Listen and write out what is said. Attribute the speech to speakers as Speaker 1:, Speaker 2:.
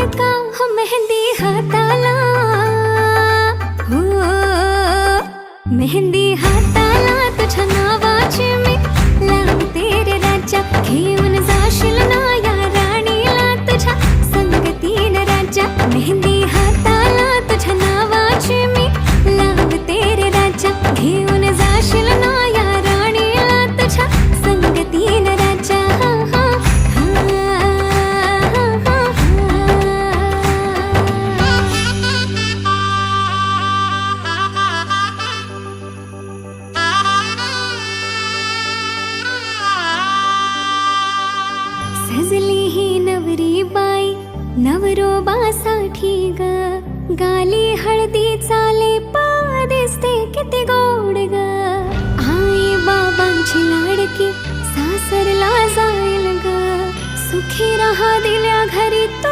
Speaker 1: का हो मेहंदी हाताला, हो मेहंदी हाताला तुझ्या नावाची मी लावते रे राजा. घेऊन जाशील ना या राणीला तुझ्या संगतीन राजा. मेहंदी हाताला तुझ्या नावाची मी लावते रे राजा. घेऊन जाशील ना या राणीला तुझ्या संगतीन राजा. सजली ही नवरी बाई नवरोबासाठी ग. गाली हळदी चाले पा दिसते किती गोड ग. आई बाबांची लाडकी सासरला जाईल ग. सुखी राहा दिल्या घरी तो